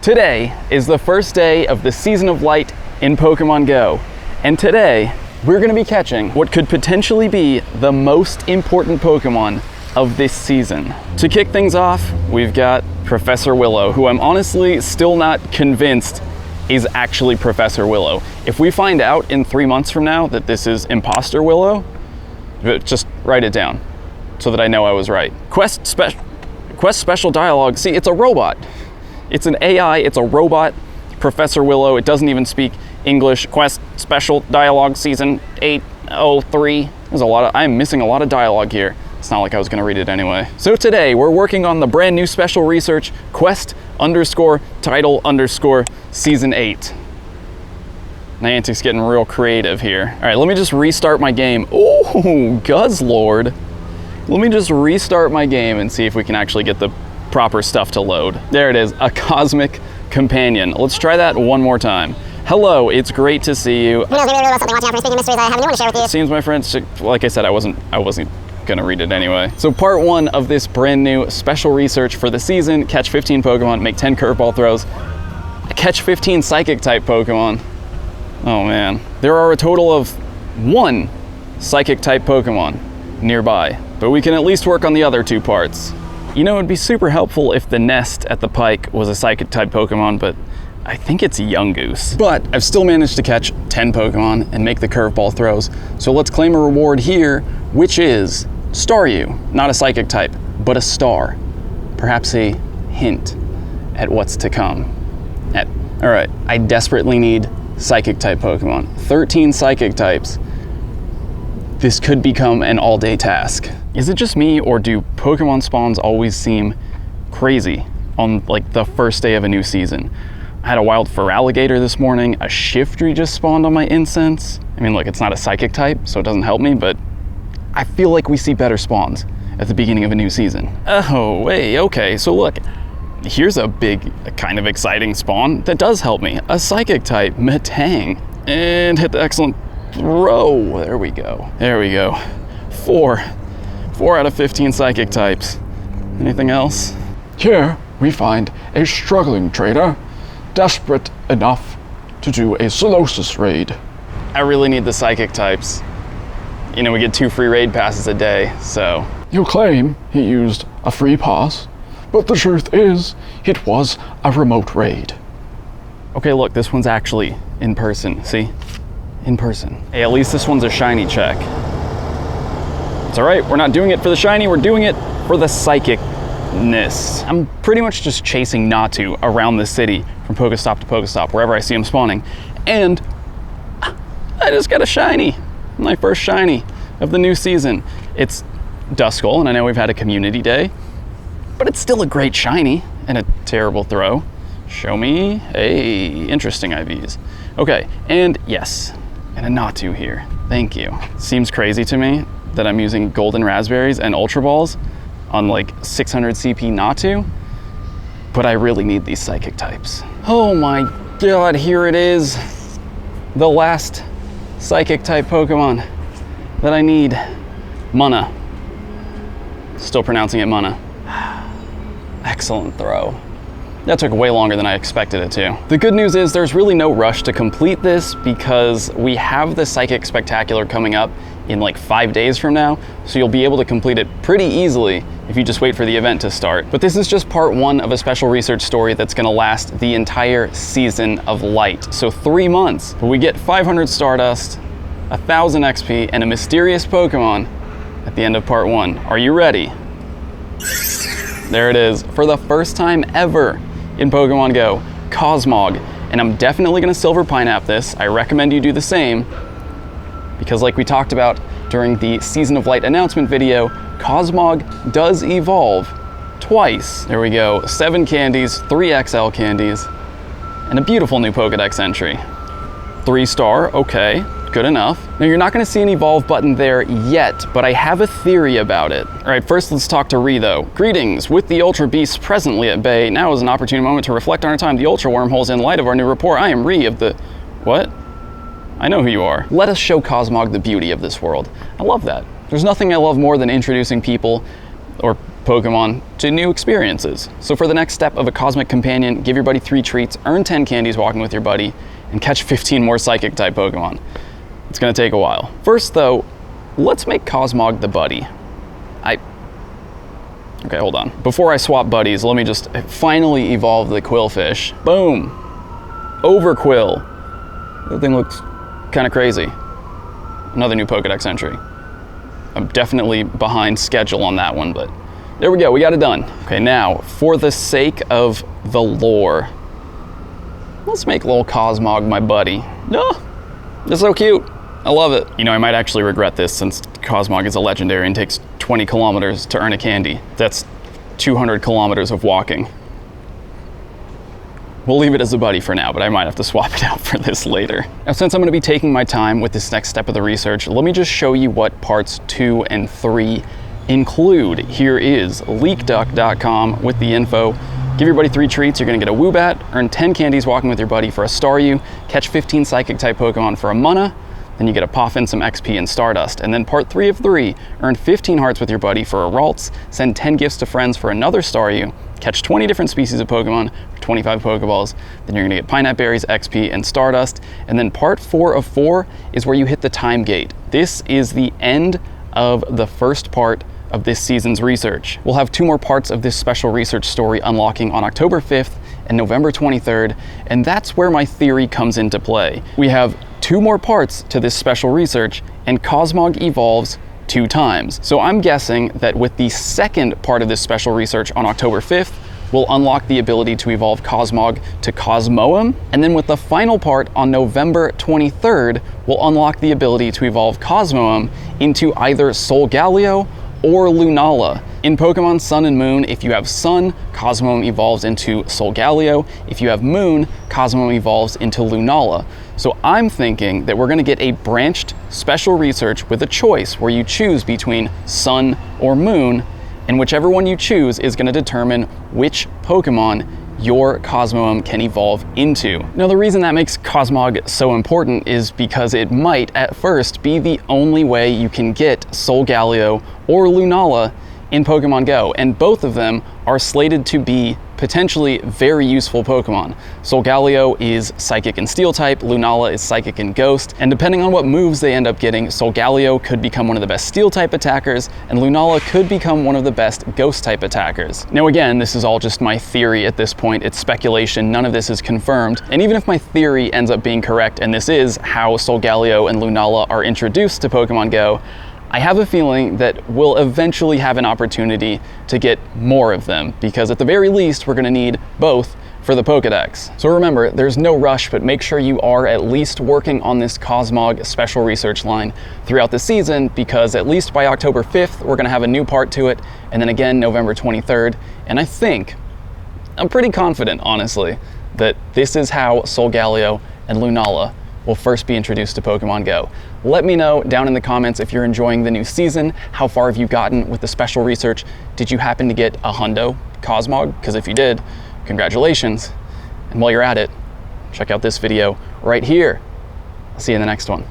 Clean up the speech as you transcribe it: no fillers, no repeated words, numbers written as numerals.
Today is the first day of the Season of Light in Pokemon Go, and today we're going to be catching what could potentially be the most important Pokemon of this season. To kick things off, we've got Professor Willow, who I'm honestly still not convinced is actually Professor Willow. If we find out in 3 months from now that this is Imposter Willow, just write it down so that I know I was right. Quest special dialogue. See, it's a robot. It's an AI, it's a robot. Professor Willow, it doesn't even speak English. Quest special dialogue season 803. There's a lot of, I'm missing a lot of dialogue here. It's not like I was gonna read it anyway. So today we're working on the brand new special research quest_title_ season 8. Niantic's getting real creative here. All right, let me just restart my game. Oh, Guzzlord. Let me just restart my game and see if we can actually get the proper stuff to load. There it is, a cosmic companion. Let's try that one more time. Hello, it's great to see you. Who knows, maybe something watching out for speaking mysteries I have a new one to share with you. Seems my friends, like I said, I wasn't gonna read it anyway. So part 1 of this brand new special research for the season, catch 15 Pokemon, make 10 curveball throws, catch 15 psychic type Pokemon. Oh man. There are a total of 1 psychic type Pokemon nearby, but we can at least work on the other 2 parts. You know, it'd be super helpful if the nest at the pike was a psychic type Pokemon, but I think it's Yungoos. But I've still managed to catch 10 Pokemon and make the curveball throws. So let's claim a reward here, which is Staryu. Not a psychic type, but a star. Perhaps a hint at what's to come. All right, I desperately need psychic type Pokemon. 13 psychic types. This could become an all-day task. Is it just me, or do Pokemon spawns always seem crazy on like the first day of a new season? I had a wild Feraligatr this morning, a Shiftry just spawned on my incense. I mean, look, it's not a psychic type, so it doesn't help me, but I feel like we see better spawns at the beginning of a new season. Oh, wait, okay, so look, here's a big, kind of exciting spawn that does help me. A psychic type, Metang, and hit the excellent throw. There we go. There we go. 4 out of 15 psychic types. Anything else? Here we find a struggling trader, desperate enough to do a Solosis raid. I really need the psychic types. You know, we get 2 free raid passes a day, so. You claim he used a free pass, but the truth is, it was a remote raid. Okay, look, this one's actually in person, see? In person. Hey, at least this one's a shiny check. It's all right, we're not doing it for the shiny, we're doing it for the psychicness. I'm pretty much just chasing Natu around the city from Pokestop to Pokestop, wherever I see him spawning. And I just got a shiny, my first shiny of the new season. It's Duskull, and I know we've had a community day, but it's still a great shiny and a terrible throw. Show me, hey, interesting IVs. Okay, and yes, and a Natu here, thank you. Seems crazy to me that I'm using golden raspberries and ultra balls on like 600 CP Natu, but I really need these psychic types. Oh my god, here it is. The last psychic type Pokemon that I need. Mana. Still pronouncing it Mana. Excellent throw. That took way longer than I expected it to. The good news is there's really no rush to complete this because we have the Psychic Spectacular coming up in like 5 days from now, so you'll be able to complete it pretty easily if you just wait for the event to start. But this is just part 1 of a special research story that's gonna last the entire Season of Light. So 3 months, but we get 500 Stardust, 1000 XP, and a mysterious Pokemon at the end of part 1. Are you ready? There it is, for the first time ever in Pokemon Go, Cosmog. And I'm definitely gonna Silver Pineapple this. I recommend you do the same, because like we talked about during the Season of Light announcement video, Cosmog does evolve twice. There we go, 7 candies, 3 XL candies, and a beautiful new Pokedex entry. 3-star, okay, good enough. Now you're not gonna see an evolve button there yet, but I have a theory about it. All right, first let's talk to Ree though. Greetings, with the Ultra Beasts presently at bay, now is an opportune moment to reflect on our time the Ultra Wormholes in light of our new report. I am Ree of the, what? I know who you are. Let us show Cosmog the beauty of this world. I love that. There's nothing I love more than introducing people, or Pokemon to new experiences. So for the next step of a Cosmic Companion, give your buddy 3 treats, earn 10 candies walking with your buddy, and catch 15 more Psychic-type Pokemon. It's gonna take a while. First though, let's make Cosmog the buddy. Okay, hold on. Before I swap buddies, let me just finally evolve the Quillfish. Boom! Overquill. That thing looks kind of crazy. Another new Pokedex entry. I'm definitely behind schedule on that one, but there we go, we got it done. Okay, now, for the sake of the lore, let's make little Cosmog my buddy. No, it's so cute. I love it. You know, I might actually regret this since Cosmog is a legendary and takes 20 kilometers to earn a candy. That's 200 kilometers of walking. We'll leave it as a buddy for now, but I might have to swap it out for this later. Now, since I'm gonna be taking my time with this next step of the research, let me just show you what parts 2 and 3 include. Here is leakduck.com with the info. Give your buddy 3 treats, you're gonna get a Woobat, earn 10 candies walking with your buddy for a Staryu, catch 15 Psychic-type Pokemon for a Munna, then you get a Poffin, some XP, and Stardust. And then part 3 of 3, earn 15 hearts with your buddy for a Ralts, send 10 gifts to friends for another Staryu, catch 20 different species of Pokemon for 25 Pokeballs, then you're gonna get Pineapple Berries, XP, and Stardust. And then part 4 of 4 is where you hit the time gate. This is the end of the first part of this season's research. We'll have 2 more parts of this special research story unlocking on October 5th and November 23rd, and that's where my theory comes into play. We have 2 more parts to this special research, and Cosmog evolves 2 times. So I'm guessing that with the second part of this special research on October 5th, we'll unlock the ability to evolve Cosmog to Cosmoem, and then with the final part on November 23rd, we'll unlock the ability to evolve Cosmoem into either Solgaleo or Lunala. In Pokemon Sun and Moon, if you have Sun, Cosmoem evolves into Solgaleo. If you have Moon, Cosmoem evolves into Lunala. So I'm thinking that we're gonna get a branched special research with a choice where you choose between Sun or Moon, and whichever one you choose is gonna determine which Pokemon your Cosmoem can evolve into. Now, the reason that makes Cosmog so important is because it might, at first, be the only way you can get Solgaleo or Lunala in Pokemon Go, and both of them are slated to be potentially very useful Pokemon. Solgaleo is Psychic and Steel type, Lunala is Psychic and Ghost, and depending on what moves they end up getting, Solgaleo could become one of the best Steel type attackers, and Lunala could become one of the best Ghost type attackers. Now again, this is all just my theory at this point, it's speculation, none of this is confirmed, and even if my theory ends up being correct, and this is how Solgaleo and Lunala are introduced to Pokemon Go, I have a feeling that we'll eventually have an opportunity to get more of them, because at the very least, we're gonna need both for the Pokedex. So remember, there's no rush, but make sure you are at least working on this Cosmog special research line throughout the season, because at least by October 5th, we're gonna have a new part to it, and then again, November 23rd, and I'm pretty confident, honestly, that this is how Solgaleo and Lunala will first be introduced to Pokemon Go. Let me know down in the comments if you're enjoying the new season. How far have you gotten with the special research? Did you happen to get a hundo Cosmog? Because if you did, congratulations. And while you're at it, check out this video right here. I'll see you in the next one.